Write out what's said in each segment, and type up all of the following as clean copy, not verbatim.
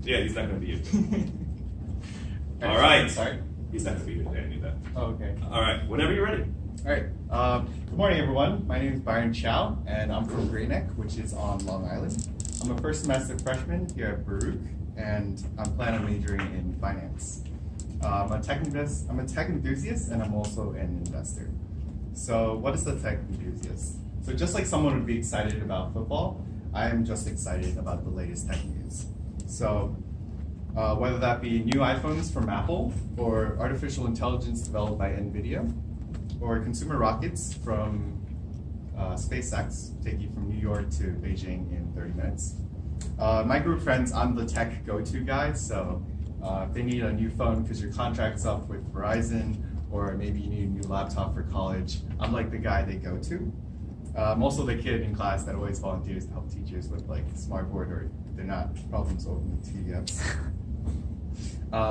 Yeah, he's not going to be here. All right. Sorry? He's not going to be here today. I knew that. Oh, okay. All right. Whenever you're ready. All right. Good morning, everyone. My name is Byron Chow, and I'm from Great Neck, which is on Long Island. I'm a first semester freshman here at Baruch, and I'm planning on majoring in finance. I'm a tech enthusiast, and I'm also an investor. So what is a tech enthusiast? So just like someone would be excited about football, I am just excited about the latest tech news. So whether that be new iPhones from Apple, or artificial intelligence developed by NVIDIA, or consumer rockets from SpaceX, take you from New York to Beijing in 30 minutes. My group of friends, I'm the tech go-to guy, so if they need a new phone because your contract's up with Verizon, or maybe you need a new laptop for college, I'm like the guy they go to. I'm also the kid in class that always volunteers to help teachers with like Smartboard, or if they're not problem solving with TDFs.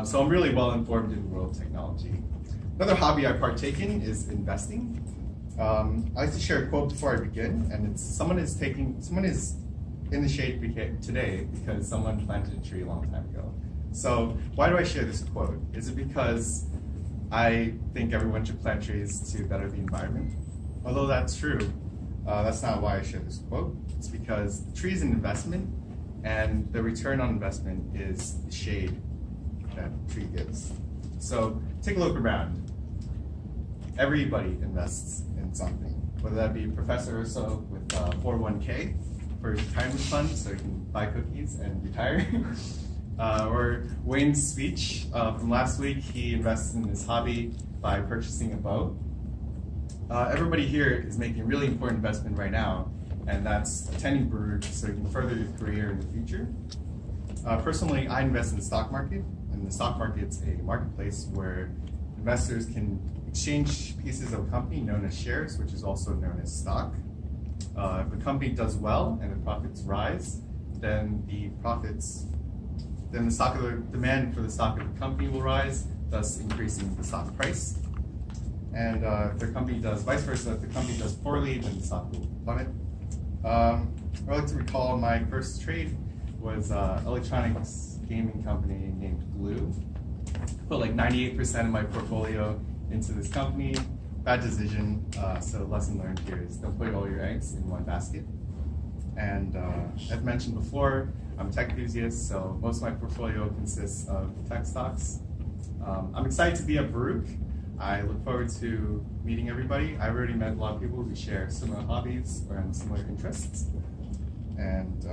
So I'm really well informed in the world of technology. Another hobby I partake in is investing. I like to share a quote before I begin, and it's someone is in the shade today because someone planted a tree a long time ago. So why do I share this quote? Is it because I think everyone should plant trees to better the environment? Although that's true, that's not why I share this quote. It's because the tree is an investment, and the return on investment is the shade that the tree gives. So take a look around. Everybody invests in something, whether that be a professor or so with 401k for his retirement fund so he can buy cookies and retire. Or Wayne's speech from last week, he invested in his hobby by purchasing a bow. Everybody here is making a really important investment right now, and that's attending Baruch so you can further your career in the future. Personally, I invest in the stock market, and the stock market's a marketplace where investors can exchange pieces of a company known as shares, which is also known as stock. If the company does well and the profits rise, then the demand for the stock of the company will rise, thus increasing the stock price. And if the company does vice versa, if the company does poorly, then the stock will plummet. I like to recall my first trade was electronics gaming company named Glue. Put like 98% of my portfolio into this company. Bad decision, so lesson learned here is don't put all your eggs in one basket. And as mentioned before, I'm a tech enthusiast, so most of my portfolio consists of tech stocks. I'm excited to be at Baruch. I look forward to meeting everybody. I've already met a lot of people who share similar hobbies or have similar interests. And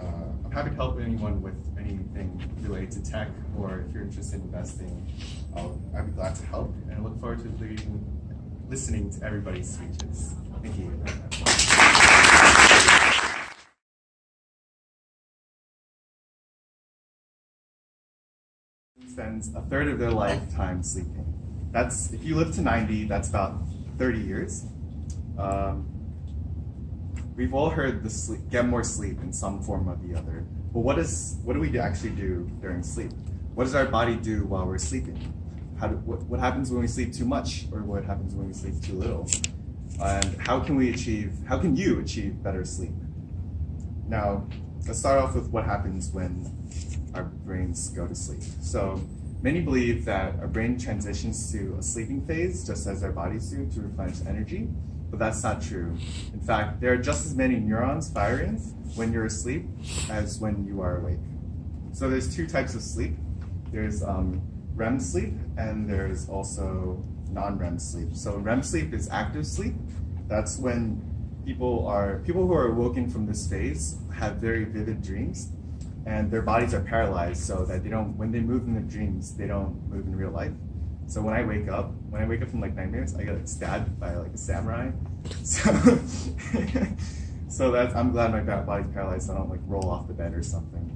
I'm happy to help anyone with anything related to tech, or if you're interested in investing, I'd be glad to help. And I look forward to listening to everybody's speeches. Thank you. Spends a third of their lifetime sleeping. That's, if you live to 90, that's about 30 years. We've all heard get more sleep in some form or the other. But what do we actually do during sleep? What does our body do while we're sleeping? What happens when we sleep too much, or what happens when we sleep too little? And how can you achieve better sleep? Now, let's start off with what happens when our brains go to sleep. So many believe that our brain transitions to a sleeping phase just as our bodies do to replenish energy, but that's not true. In fact, there are just as many neurons firing when you're asleep as when you are awake. So there's two types of sleep. There's REM sleep, and there's also non-REM sleep. So REM sleep is active sleep. That's when people who are awoken from this phase have very vivid dreams, and their bodies are paralyzed so that when they move in their dreams, they don't move in real life. So when I wake up from like nightmares, I get stabbed by like a samurai. So I'm glad my body's paralyzed so I don't like roll off the bed or something.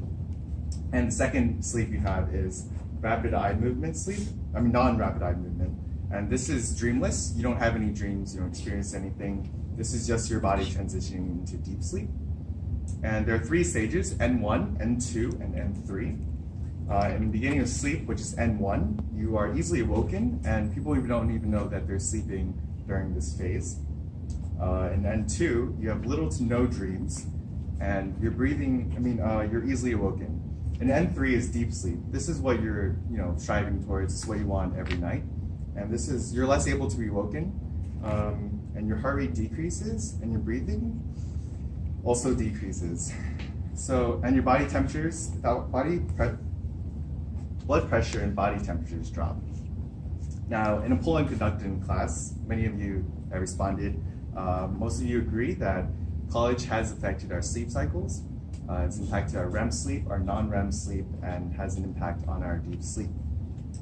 And the second sleep you have is rapid eye movement sleep. Non-rapid eye movement. And this is dreamless. You don't have any dreams, you don't experience anything. This is just your body transitioning into deep sleep. And there are 3 stages, N1, N2, and N3. In the beginning of sleep, which is N1, you are easily awoken, and people don't even know that they're sleeping during this phase. In N2, you have little to no dreams, and you're easily awoken. And N3 is deep sleep. This is what you're striving towards. This is what you want every night. And this is, you're less able to be woken, and your heart rate decreases, and your breathing also decreases. So, and your body temperatures, blood pressure and body temperatures drop. Now, in a poll I conducted in class, many of you that responded, most of you agree that college has affected our sleep cycles. It's impacted our REM sleep, our non-REM sleep, and has an impact on our deep sleep.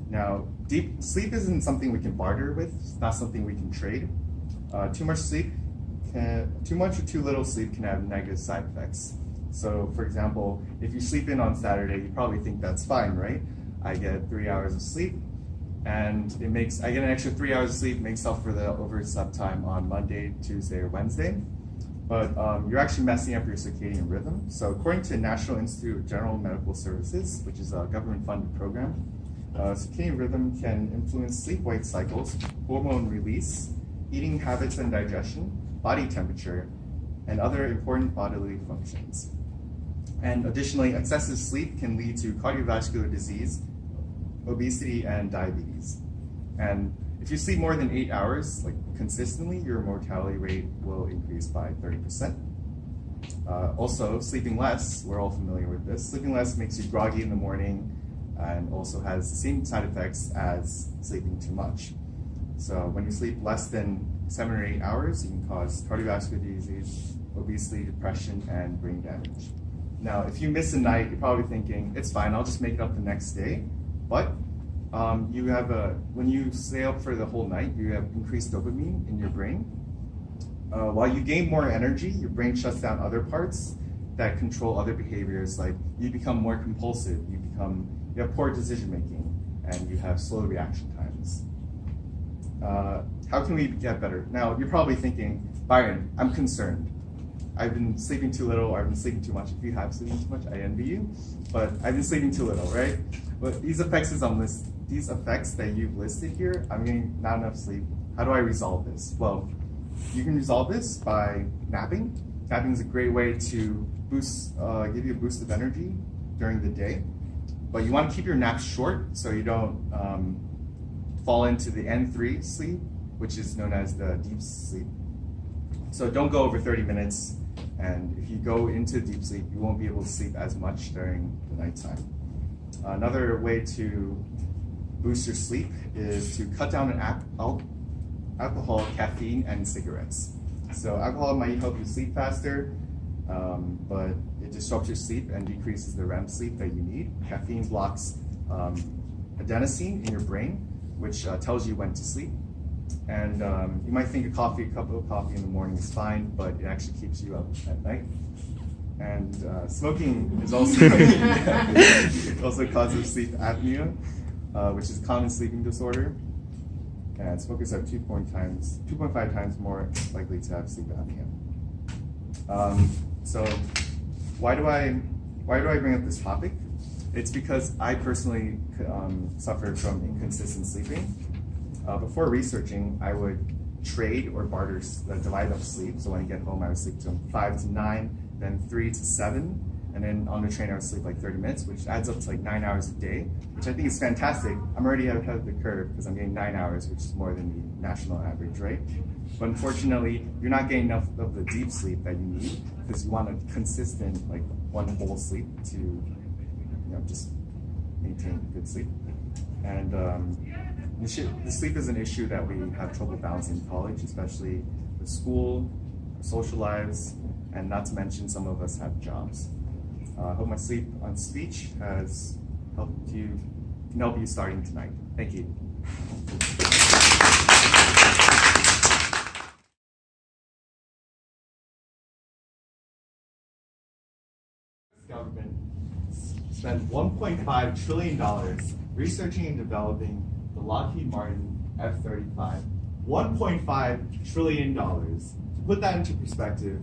Now, deep sleep isn't something we can barter with. It's not something we can trade. Too much or too little sleep can have negative side effects. So, for example, if you sleep in on Saturday, you probably think that's fine, right? I get 3 hours of sleep, and I get an extra 3 hours of sleep, makes up for the overslept time on Monday, Tuesday, or Wednesday. But you're actually messing up your circadian rhythm. So according to National Institute of General Medical Services, which is a government-funded program, circadian rhythm can influence sleep-wake cycles, hormone release, eating habits and digestion, body temperature, and other important bodily functions. And additionally, excessive sleep can lead to cardiovascular disease, obesity, and diabetes. And if you sleep more than 8 hours, consistently, your mortality rate will increase by 30%. Also, sleeping less, we're all familiar with this. Sleeping less makes you groggy in the morning and also has the same side effects as sleeping too much. So when you sleep less than 7 or 8 hours, you can cause cardiovascular disease, obesity, depression, and brain damage. Now, if you miss a night, you're probably thinking, it's fine, I'll just make it up the next day. But when you stay up for the whole night, you have increased dopamine in your brain. While you gain more energy, your brain shuts down other parts that control other behaviors, like you become more compulsive, you have poor decision making, and you have slow reaction times. How can we get better? Now, you're probably thinking, Byron, I'm concerned. I've been sleeping too little, or I've been sleeping too much. If you have sleeping too much, I envy you. But I've been sleeping too little, right? But these effects that you've listed here, I'm getting not enough sleep. How do I resolve this? Well, you can resolve this by napping. Napping is a great way to give you a boost of energy during the day. But you want to keep your naps short so you don't fall into the N3 sleep, which is known as the deep sleep. So don't go over 30 minutes. And if you go into deep sleep, you won't be able to sleep as much during the nighttime. Another way to boost your sleep is to cut down on alcohol, caffeine, and cigarettes. So alcohol might help you sleep faster, but it disrupts your sleep and decreases the REM sleep that you need. Caffeine blocks adenosine in your brain, which tells you when to sleep. And you might think a cup of coffee in the morning is fine, but it actually keeps you up at night. And smoking is also causes sleep apnea, which is a common sleeping disorder. And smokers are 2.5 times more likely to have sleep apnea. So why do I bring up this topic? It's because I personally suffered from inconsistent sleeping. Before researching, I would trade or barter divide up sleep. So when I get home, I would sleep to 5 to 9, then 3 to 7, and then on the train I would sleep 30 minutes, which adds up to 9 hours a day, which I think is fantastic. I'm already ahead of the curve because I'm getting 9 hours, which is more than the national average, right? But unfortunately, you're not getting enough of the deep sleep that you need because you want a consistent, one whole sleep to, just maintain good sleep. And the sleep is an issue that we have trouble balancing in college, especially with school, social lives, and not to mention some of us have jobs. I hope my sleep on speech has can help you starting tonight. Thank you. Government spent $1.5 trillion researching and developing the Lockheed Martin F-35. $1.5 trillion. To put that into perspective,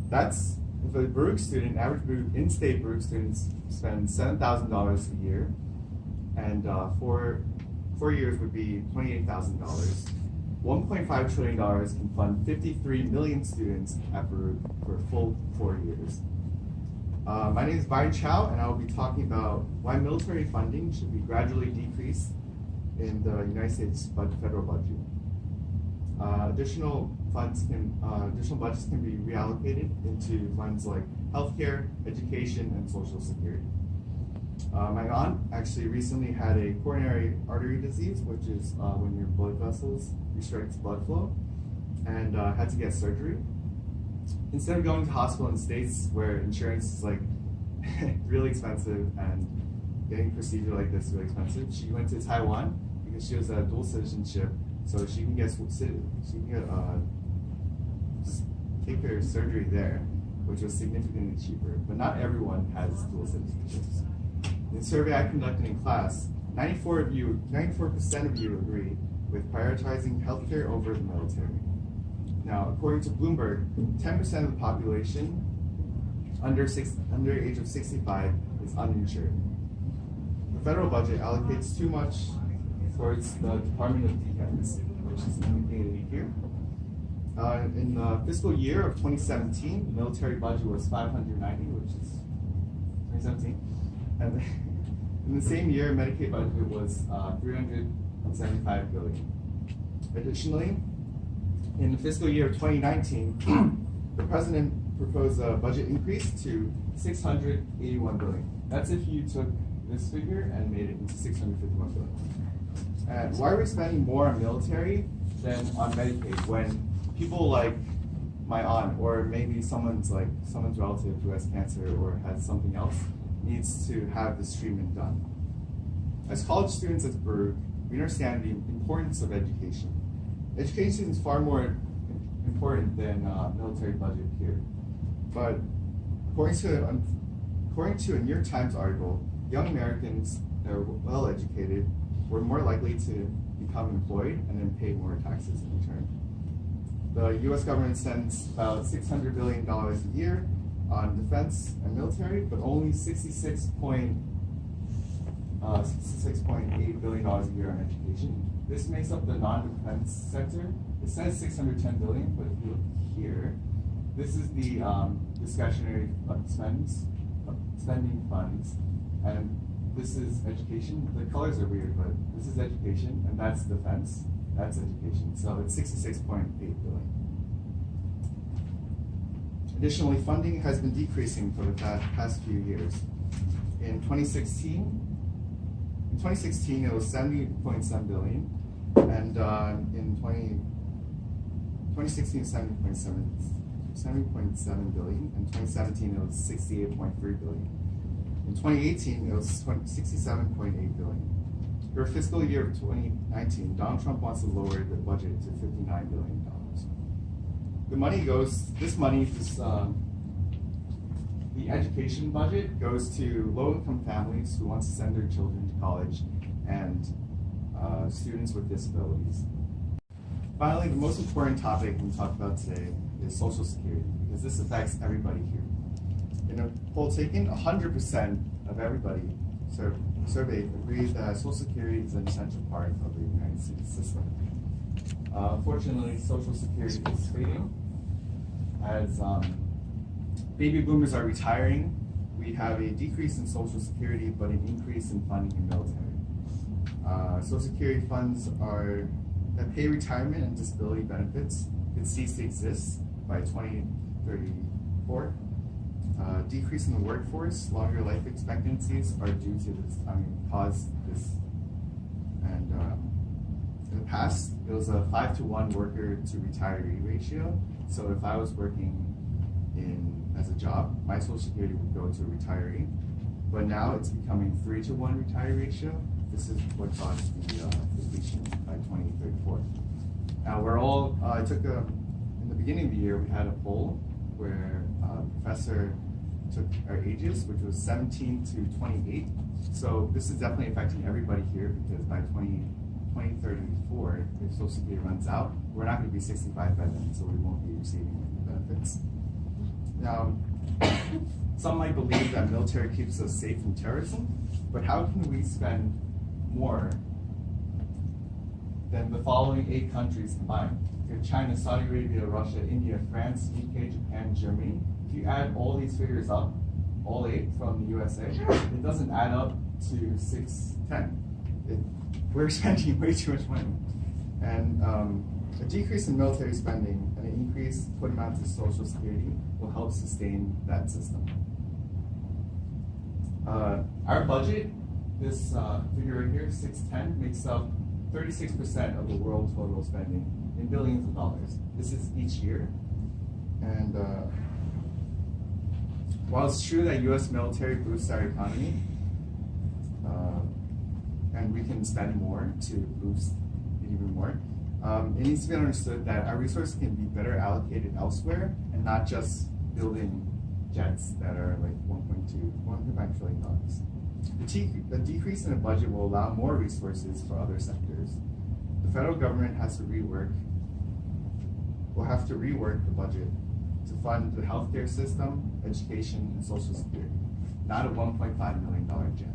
that's if a Baruch student, average in-state Baruch students spend $7,000 a year, and 4 years would be $28,000. $1.5 trillion can fund 53 million students at Baruch for a full 4 years. My name is Byron Chow, and I will be talking about why military funding should be gradually decreased in the United States federal budget. Additional budgets can be reallocated into funds like healthcare, education, and social security. My aunt actually recently had a coronary artery disease, which is when your blood vessels restricts blood flow, and had to get surgery. Instead of going to hospital in states where insurance is like really expensive and getting a procedure like this is really expensive, she went to Taiwan because she was a dual citizenship, so she can take her surgery there, which was significantly cheaper. But not everyone has dual citizenships. In a survey I conducted in class, 94% of you agree with prioritizing healthcare over the military. Now, according to Bloomberg, 10% of the population under age of 65 is uninsured. The federal budget allocates too much towards the Department of Defense, which is indicated here. In the fiscal year of 2017, the military budget was 590, which is 2017. And in the same year, Medicaid budget was 375 billion. Additionally, in the fiscal year of 2019, the president proposed a budget increase to 681 billion. That's if you took this figure and made it into 651 billion. And why are we spending more on military than on Medicaid when people like my aunt, or maybe someone's relative who has cancer or has something else, needs to have this treatment done? As college students at Baruch, we understand the importance of education. Education is far more important than military budget here. But according to a New York Times article, young Americans that are well educated were more likely to become employed and then pay more taxes in return. The US government spends about $600 billion a year on defense and military, but only $66.8 billion a year on education. This makes up the non-defense sector. It says 610 billion, but if you look here, this is the discretionary spending funds, and this is education. The colors are weird, but this is education, and that's defense. That's education. So it's 66.8 billion. Additionally, funding has been decreasing for the past few years. In 2016, it was 70.7 billion, and in 2016 it was 70.7 billion. In 2017, it was 68.3 billion. In 2018, it was 67.8 billion. For fiscal year of 2019, Donald Trump wants to lower the budget to $59 billion. The education budget goes to low-income families who want to send their children to college and students with disabilities. Finally, the most important topic we talk about today is Social Security, because this affects everybody here. In a poll taken, 100% of everybody surveyed agreed that Social Security is an essential part of the United States system. Unfortunately, Social Security is fading. As baby boomers are retiring, we have a decrease in Social Security, but an increase in funding in military. Social Security funds that pay retirement and disability benefits could cease to exist by 2034. Decrease in the workforce, longer life expectancies are due to this. Cause this. And in the past, it was a 5-to-1 worker to retiree ratio. So if I was working as a job, my Social Security would go to a retiree. But now it's becoming 3-to-1 retiree ratio. This is what caused the depletion by 2034. Now in the beginning of the year, we had a poll where a professor took our ages, which was 17 to 28. So this is definitely affecting everybody here, because by 2034, if Social Security runs out, we're not going to be 65 by then, so we won't be receiving any benefits. Now, some might believe that military keeps us safe from terrorism, but how can we spend more than the following 8 countries combined? You have China, Saudi Arabia, Russia, India, France, UK, Japan, Germany. If you add all these figures up, all 8 from the USA, it doesn't add up to 610. We're spending way too much money. And a decrease in military spending and an increased put amount to Social Security will help sustain that system. Our budget, this figure right here, 610, makes up 36% of the world total spending in billions of dollars. This is each year. And while it's true that U.S. military boosts our economy, and we can spend more to boost it even more, it needs to be understood that our resources can be better allocated elsewhere and not just building jets that are like $1.5 trillion. The decrease in the budget will allow more resources for other sectors. The federal government will have to rework the budget to fund the healthcare system, education, and Social Security, not a $1.5 million jet.